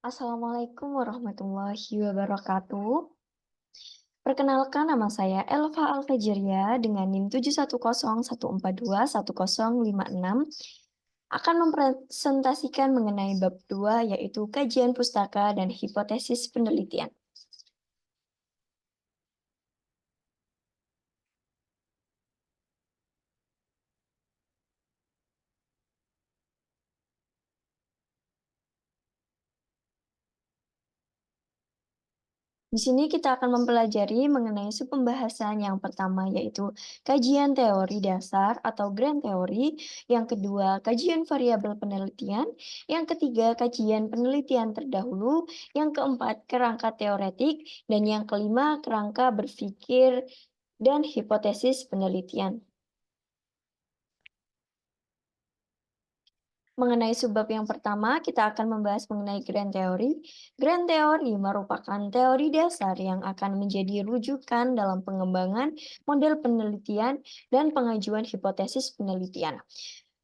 Assalamualaikum warahmatullahi wabarakatuh. Perkenalkan, nama saya Elva Alfajiria dengan NIM 71014210056 akan mempresentasikan mengenai bab 2 yaitu kajian pustaka dan hipotesis penelitian. Di sini kita akan mempelajari mengenai subpembahasan yang pertama yaitu kajian teori dasar atau grand teori, yang kedua kajian variabel penelitian, yang ketiga kajian penelitian terdahulu, yang keempat kerangka teoretik, dan yang kelima kerangka berpikir dan hipotesis penelitian. Mengenai subbab yang pertama, kita akan membahas mengenai grand teori. Grand teori merupakan teori dasar yang akan menjadi rujukan dalam pengembangan model penelitian dan pengajuan hipotesis penelitian.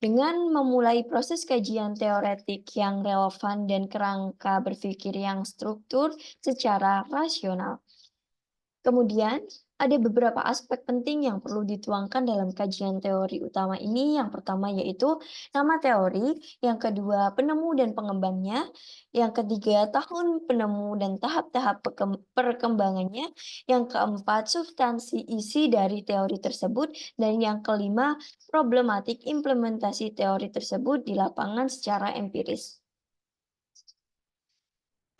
Dengan memulai proses kajian teoretik yang relevan dan kerangka berpikir yang struktur secara rasional. Kemudian, ada beberapa aspek penting yang perlu dituangkan dalam kajian teori utama ini. Yang pertama yaitu nama teori, yang kedua penemu dan pengembangnya, yang ketiga tahun penemu dan tahap-tahap perkembangannya, yang keempat substansi isi dari teori tersebut, dan yang kelima problematik implementasi teori tersebut di lapangan secara empiris.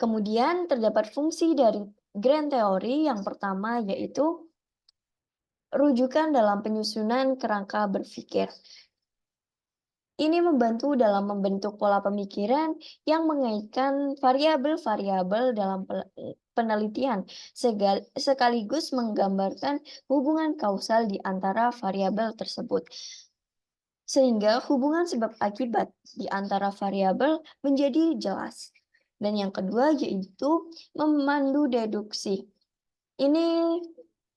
Kemudian terdapat fungsi dari grand teori yang pertama yaitu rujukan dalam penyusunan kerangka berpikir. Ini membantu dalam membentuk pola pemikiran yang mengaitkan variabel-variabel dalam penelitian, sekaligus menggambarkan hubungan kausal di antara variabel tersebut. Sehingga hubungan sebab akibat di antara variabel menjadi jelas. Dan yang kedua yaitu memandu deduksi. Ini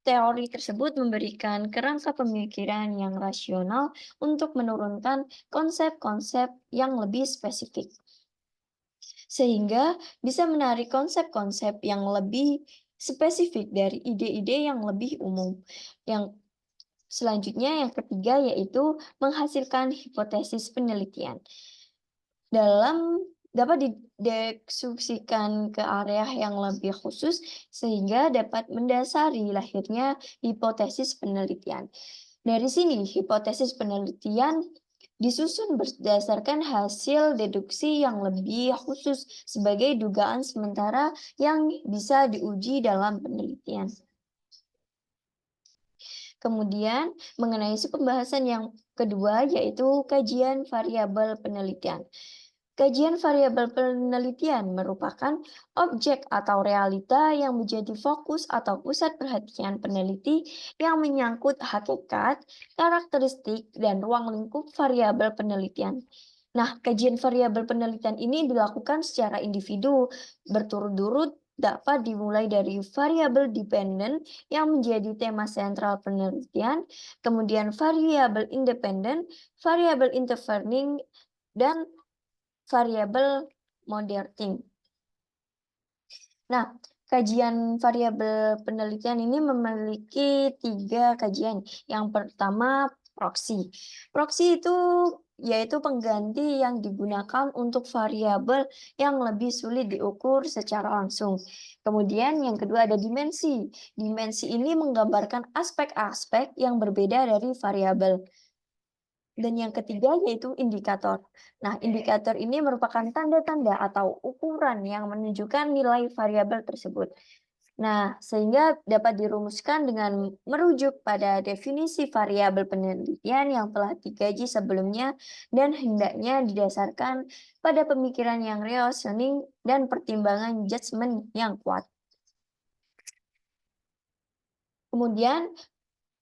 teori tersebut memberikan kerangka pemikiran yang rasional untuk menurunkan konsep-konsep yang lebih spesifik, sehingga bisa menarik konsep-konsep yang lebih spesifik dari ide-ide yang lebih umum. Yang selanjutnya, yang ketiga, yaitu menghasilkan hipotesis penelitian. Dapat dideskripsikan ke area yang lebih khusus sehingga dapat mendasari lahirnya hipotesis penelitian. Dari sini, hipotesis penelitian disusun berdasarkan hasil deduksi yang lebih khusus sebagai dugaan sementara yang bisa diuji dalam penelitian. Kemudian, mengenai pembahasan yang kedua yaitu kajian variabel penelitian. Kajian variabel penelitian merupakan objek atau realita yang menjadi fokus atau pusat perhatian peneliti yang menyangkut hakikat, karakteristik, dan ruang lingkup variabel penelitian. Nah, kajian variabel penelitian ini dilakukan secara individu, berturut-turut dapat dimulai dari variabel dependent yang menjadi tema sentral penelitian, kemudian variabel independent, variabel intervening, dan variabel moderating. Nah, kajian variabel penelitian ini memiliki 3 kajian. Yang pertama, proksi. Proksi itu yaitu pengganti yang digunakan untuk variabel yang lebih sulit diukur secara langsung. Kemudian yang kedua ada dimensi. Dimensi ini menggambarkan aspek-aspek yang berbeda dari variabel. Dan yang ketiga yaitu indikator. Nah, indikator ini merupakan tanda-tanda atau ukuran yang menunjukkan nilai variabel tersebut. Nah, sehingga dapat dirumuskan dengan merujuk pada definisi variabel penelitian yang telah dikaji sebelumnya dan hendaknya didasarkan pada pemikiran yang reasoning dan pertimbangan judgement yang kuat. Kemudian,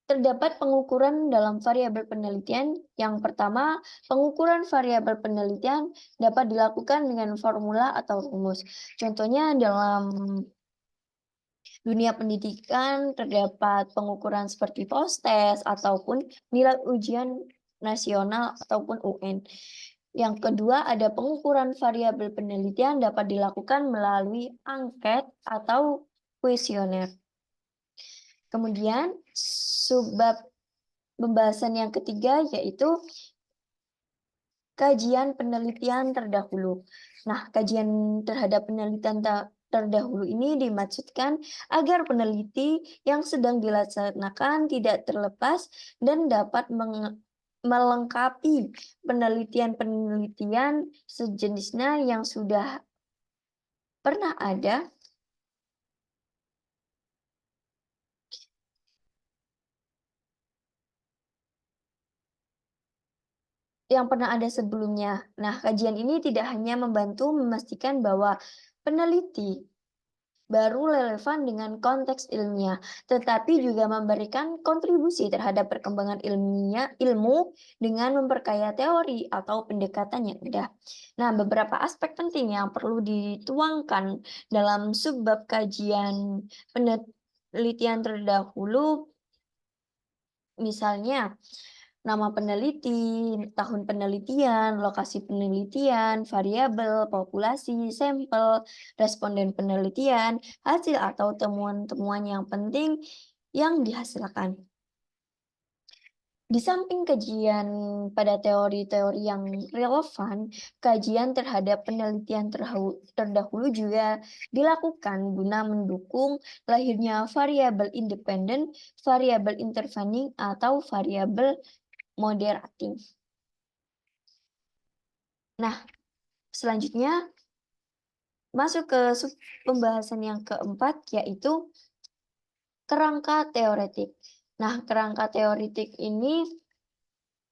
terdapat pengukuran dalam variabel penelitian. Yang pertama, pengukuran variabel penelitian dapat dilakukan dengan formula atau rumus. Contohnya dalam dunia pendidikan terdapat pengukuran seperti post-test ataupun nilai ujian nasional ataupun UN. Yang kedua, ada pengukuran variabel penelitian dapat dilakukan melalui angket atau kuesioner. Kemudian, subbab pembahasan yang ketiga yaitu kajian penelitian terdahulu. Nah, kajian terhadap penelitian terdahulu ini dimaksudkan agar peneliti yang sedang dilaksanakan tidak terlepas dan dapat melengkapi penelitian-penelitian sejenisnya yang sudah pernah ada sebelumnya. Nah, kajian ini tidak hanya membantu memastikan bahwa peneliti baru relevan dengan konteks ilmiah, tetapi juga memberikan kontribusi terhadap perkembangan ilmu dengan memperkaya teori atau pendekatan yang ada. Nah, beberapa aspek penting yang perlu dituangkan dalam subbab kajian penelitian terdahulu, misalnya nama peneliti, tahun penelitian, lokasi penelitian, variabel, populasi, sampel, responden penelitian, hasil atau temuan-temuan yang penting yang dihasilkan. Di samping kajian pada teori-teori yang relevan, kajian terhadap penelitian terdahulu juga dilakukan guna mendukung lahirnya variabel independen, variabel intervening, atau variabel moderating. Nah, selanjutnya masuk ke pembahasan yang keempat, yaitu kerangka teoretik. Nah, kerangka teoretik ini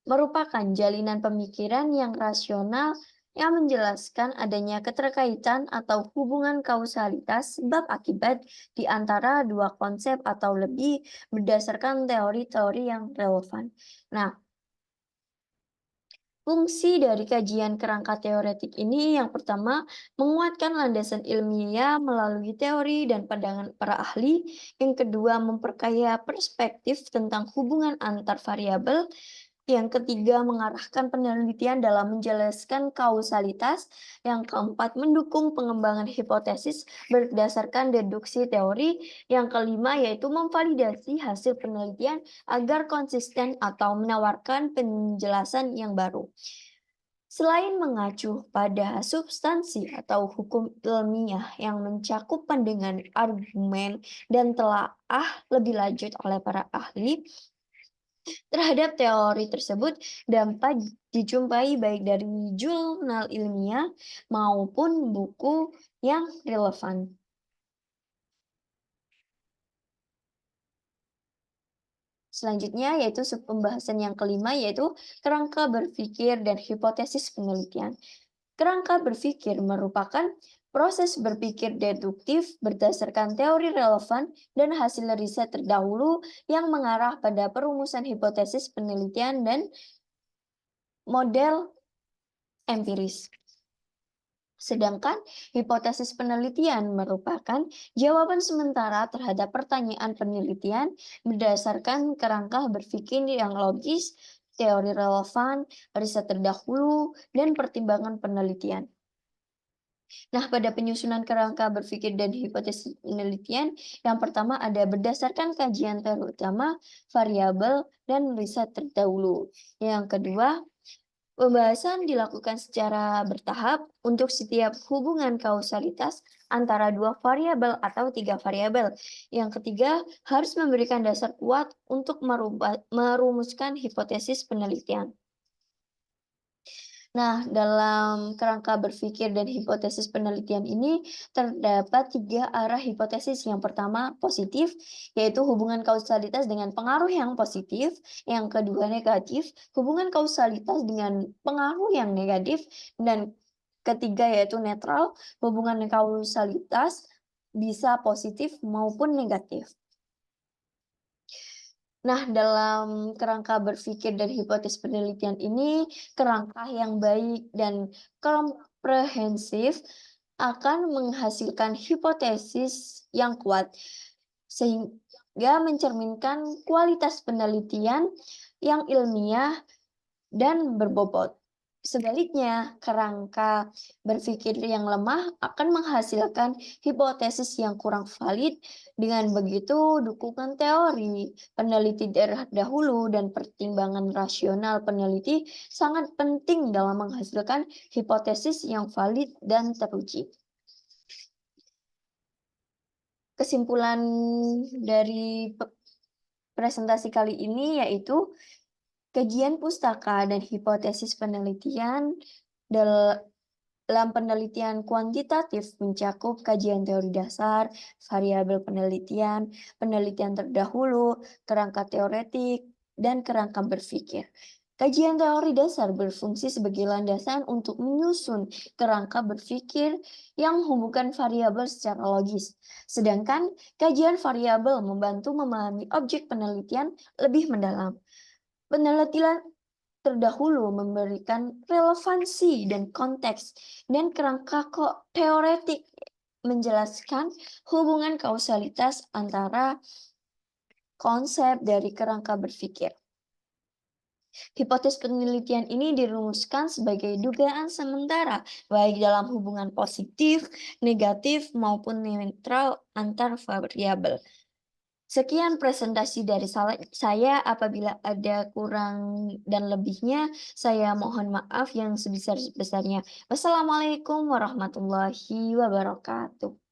merupakan jalinan pemikiran yang rasional yang menjelaskan adanya keterkaitan atau hubungan kausalitas sebab akibat di antara dua konsep atau lebih berdasarkan teori-teori yang relevan. Nah, fungsi dari kajian kerangka teoretik ini yang pertama, menguatkan landasan ilmiah melalui teori dan pandangan para ahli. Yang kedua, memperkaya perspektif tentang hubungan antar variabel. Yang ketiga, mengarahkan penelitian dalam menjelaskan kausalitas. Yang keempat, mendukung pengembangan hipotesis berdasarkan deduksi teori. Yang kelima, yaitu memvalidasi hasil penelitian agar konsisten atau menawarkan penjelasan yang baru. Selain mengacu pada substansi atau hukum ilmiah yang mencakup pandangan argumen dan telaah lebih lanjut oleh para ahli, terhadap teori tersebut dapat dijumpai baik dari jurnal ilmiah maupun buku yang relevan. Selanjutnya yaitu pembahasan yang kelima, yaitu kerangka berpikir dan hipotesis penelitian. Kerangka berpikir merupakan proses berpikir deduktif berdasarkan teori relevan dan hasil riset terdahulu yang mengarah pada perumusan hipotesis penelitian dan model empiris. Sedangkan hipotesis penelitian merupakan jawaban sementara terhadap pertanyaan penelitian berdasarkan kerangka berpikir yang logis, teori relevan, riset terdahulu, dan pertimbangan penelitian. Nah, pada penyusunan kerangka berpikir dan hipotesis penelitian, yang pertama ada berdasarkan kajian terutama, variabel, dan riset terdahulu. Yang kedua, pembahasan dilakukan secara bertahap untuk setiap hubungan kausalitas antara dua variabel atau tiga variabel. Yang ketiga, harus memberikan dasar kuat untuk merumuskan hipotesis penelitian. Nah, dalam kerangka berpikir dan hipotesis penelitian ini terdapat tiga arah hipotesis. Yang pertama, positif, yaitu hubungan kausalitas dengan pengaruh yang positif. Yang kedua, negatif, hubungan kausalitas dengan pengaruh yang negatif. Dan ketiga, yaitu netral, hubungan kausalitas bisa positif maupun negatif. Nah, dalam kerangka berpikir dan hipotesis penelitian ini, kerangka yang baik dan komprehensif akan menghasilkan hipotesis yang kuat, sehingga mencerminkan kualitas penelitian yang ilmiah dan berbobot. Sebaliknya, kerangka berpikir yang lemah akan menghasilkan hipotesis yang kurang valid. Dengan begitu, dukungan teori peneliti terdahulu dan pertimbangan rasional peneliti sangat penting dalam menghasilkan hipotesis yang valid dan teruji. Kesimpulan dari presentasi kali ini yaitu kajian pustaka dan hipotesis penelitian dalam penelitian kuantitatif mencakup kajian teori dasar, variabel penelitian, penelitian terdahulu, kerangka teoretik, dan kerangka berpikir. Kajian teori dasar berfungsi sebagai landasan untuk menyusun kerangka berpikir yang menghubungkan variabel secara logis. Sedangkan kajian variabel membantu memahami objek penelitian lebih mendalam. Penelitian terdahulu memberikan relevansi dan konteks, dan kerangka teoretik menjelaskan hubungan kausalitas antara konsep dari kerangka berpikir. Hipotesis penelitian ini dirumuskan sebagai dugaan sementara, baik dalam hubungan positif, negatif, maupun netral antar variabel. Sekian presentasi dari saya. Apabila ada kurang dan lebihnya, saya mohon maaf yang sebesar-besarnya. Wassalamualaikum warahmatullahi wabarakatuh.